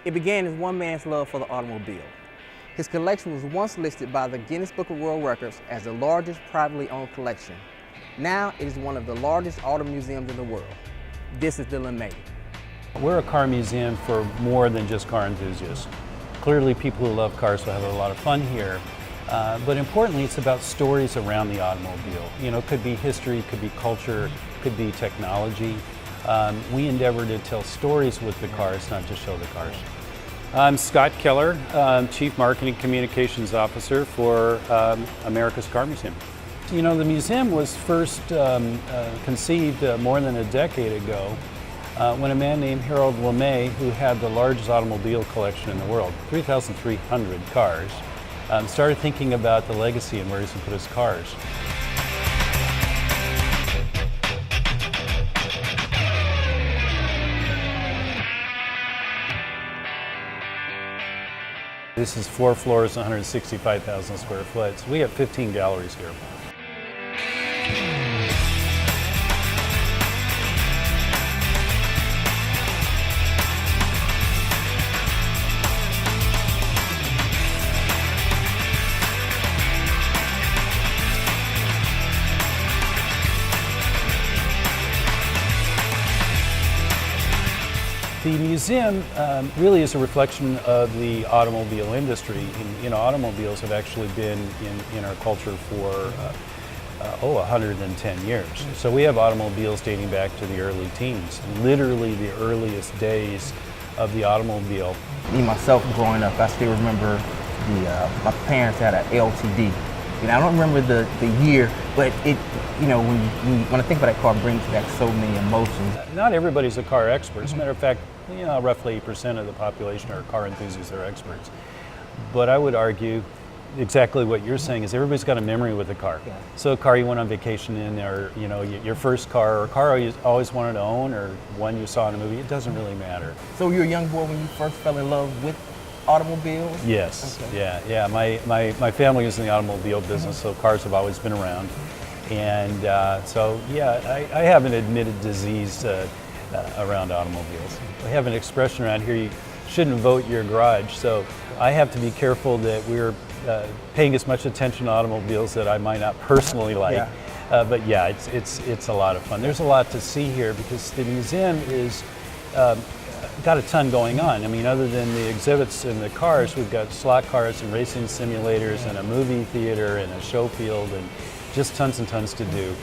It began as one man's love for the automobile. His collection was once listed by the Guinness Book of World Records as the largest privately owned collection. Now it is one of the largest auto museums in the world. This is the LeMay. We're a car museum for more than just car enthusiasts. Clearly people who love cars will have a lot of fun here, but importantly it's about stories around the automobile. You know, it could be history, it could be culture, it could be technology. We endeavor to tell stories with the cars, not just show the cars. I'm Scott Keller, Chief Marketing Communications Officer for America's Car Museum. You know, the museum was first conceived more than a decade ago when a man named LeMay, who had the largest automobile collection in the world, 3,300 cars, started thinking about the legacy and where he's going to put his cars. This is 4 floors, 165,000 square foot. So we have 15 galleries here. The museum really is a reflection of the automobile industry. You know, automobiles have actually been in our culture for 110 years. So we have automobiles dating back to the early teens, literally the earliest days of the automobile. Me, myself, growing up, I still remember my parents had an LTD. You know, I don't remember the year, but it, you know, when I think about that car, it brings back so many emotions. Not everybody's a car expert. As a matter of fact, you know, roughly 8% of the population are car enthusiasts or experts. But I would argue exactly what you're saying is everybody's got a memory with a car. Yeah. So a car you went on vacation in, or you know, your first car, or a car you always wanted to own, or one you saw in a movie, it doesn't really matter. So you were a young boy when you first fell in love with automobiles? Yes, okay. yeah. My family is in the automobile business, so cars have always been around. And so, yeah, I have an admitted disease around automobiles. We have an expression around here, you shouldn't vote your garage. So I have to be careful that we're paying as much attention to automobiles that I might not personally like. Yeah. But yeah, it's a lot of fun. There's a lot to see here because the museum is got a ton going on. I mean, other than the exhibits and the cars, we've got slot cars and racing simulators and a movie theater and a show field and just tons and tons to do.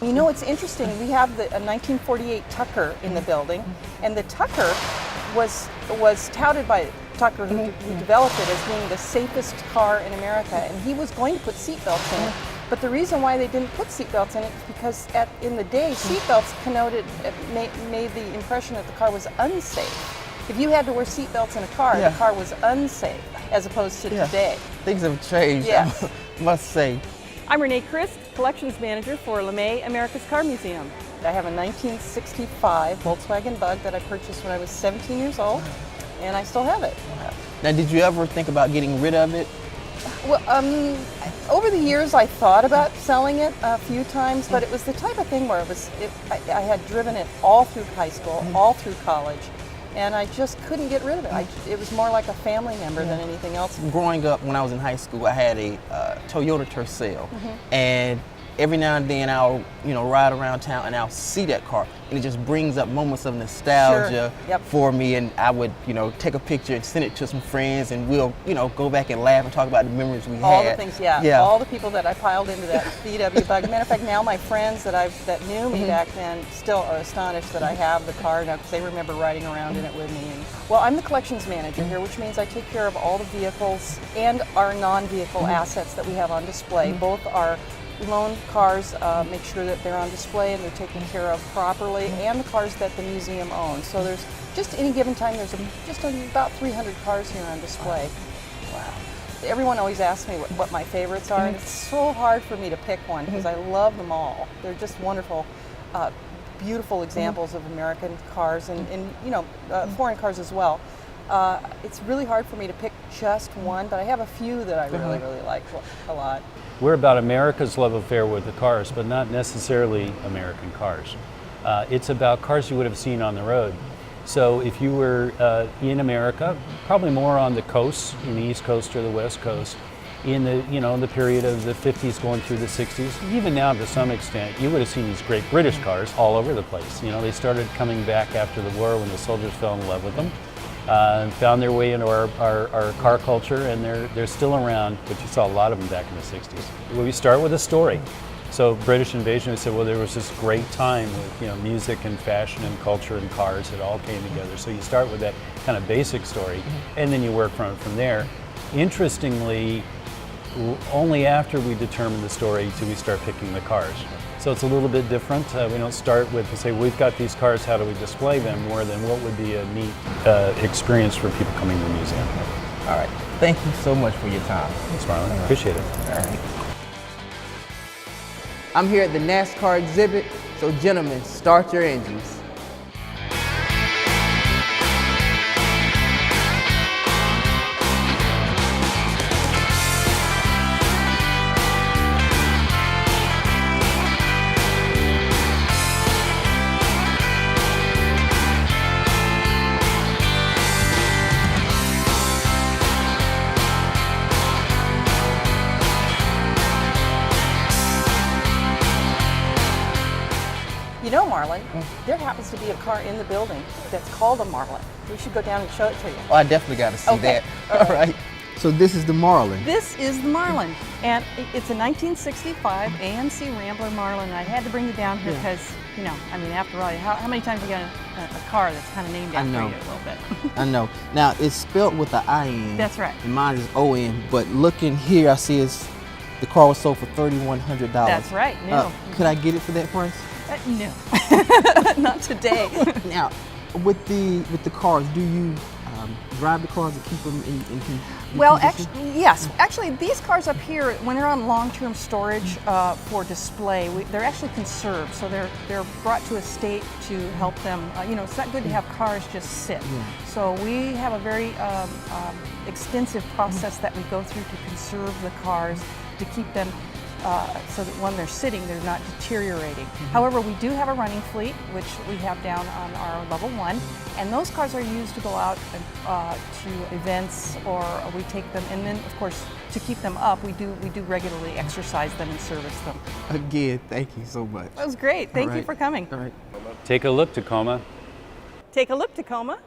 You know, it's interesting, we have a 1948 Tucker in the building, and the Tucker was touted by Tucker, who developed it, as being the safest car in America, and he was going to put seatbelts in it. But the reason why they didn't put seatbelts in it is because in the day, seatbelts made the impression that the car was unsafe. If you had to wear seatbelts in a car, the car was unsafe, as opposed to today. Things have changed, yes. I must say. I'm Renee Christ, Collections Manager for LeMay, America's Car Museum. I have a 1965 Volkswagen Bug that I purchased when I was 17 years old, and I still have it. Now, did you ever think about getting rid of it? Well, over the years I thought about selling it a few times, but it was the type of thing where I had driven it all through high school, all through college, and I just couldn't get rid of it. It was more like a family member than anything else. Growing up, when I was in high school, I had a Toyota Tercel, and every now and then I'll ride around town and I'll see that car, and it just brings up moments of nostalgia for me. And I would take a picture and send it to some friends, and we'll go back and laugh and talk about the memories we had. All the things, all the people that I piled into that VW Bug. Matter of fact, now my friends that knew me back then still are astonished that I have the car now, because they remember riding around in it with me. Well, I'm the collections manager here, which means I take care of all the vehicles and our non-vehicle assets that we have on display. Both our loan cars, make sure that they're on display and they're taken care of properly, and the cars that the museum owns. So there's just any given time, there's just about 300 cars here on display. Wow. everyone always asks me what my favorites are, and it's so hard for me to pick one because I love them all. They're just wonderful, beautiful examples of American cars and you know, foreign cars as well. It's really hard for me to pick just one, but I have a few that I really, really like a lot. We're about America's love affair with the cars, but not necessarily American cars. It's about cars you would have seen on the road. So if you were in America, probably more on the coast, in the East Coast or the West Coast, in the, you know, the period of the 50s going through the 60s, even now to some extent, you would have seen these great British cars all over the place. You know, they started coming back after the war when the soldiers fell in love with them, found their way into our car culture, and they're still around, but you saw a lot of them back in the 60s. Well, we start with a story. So British invasion, we said, well, there was this great time with, you know, music and fashion and culture and cars. It all came together. So you start with that kind of basic story, and then you work from there. Interestingly, only after we determine the story do we start picking the cars. So it's a little bit different. We don't start with, to say, we've got these cars, how do we display them, more than what would be a neat experience for people coming to the museum. All right. Thank you so much for your time. Thanks, Marlon. Appreciate it. All right. I'm here at the NASCAR exhibit, so gentlemen, start your engines. You know, Marlon, there happens to be a car in the building that's called a Marlin. We should go down and show it to you. Oh, I definitely got to see that. All right. So this is the Marlin. This is the Marlin, and it's a 1965 AMC Rambler Marlin. I had to bring you down here because, you know, I mean, after all, how many times have you got a car that's kind of named after you a little bit? I know. Now, it's spelled with the I-N. That's right. And mine is O-N, but looking here, I see the car was sold for $3,100. That's right, new. Could I get it for that price? No, not today. Now, with the cars, do you drive the cars and keep them in Well, condition? actually, yes. Actually, these cars up here, when they're on long-term storage for display, they're actually conserved. So they're brought to a state to help them. You know, it's not good to have cars just sit. So we have a very extensive process that we go through to conserve the cars, to keep them so that when they're sitting, they're not deteriorating. However, we do have a running fleet, which we have down on our level 1, and those cars are used to go out to events, or we take them, and then of course to keep them up, we do regularly exercise them and service them. Again, thank you so much. That was great. Thank you for coming. All right. Take a look, Tacoma. Take a look, Tacoma.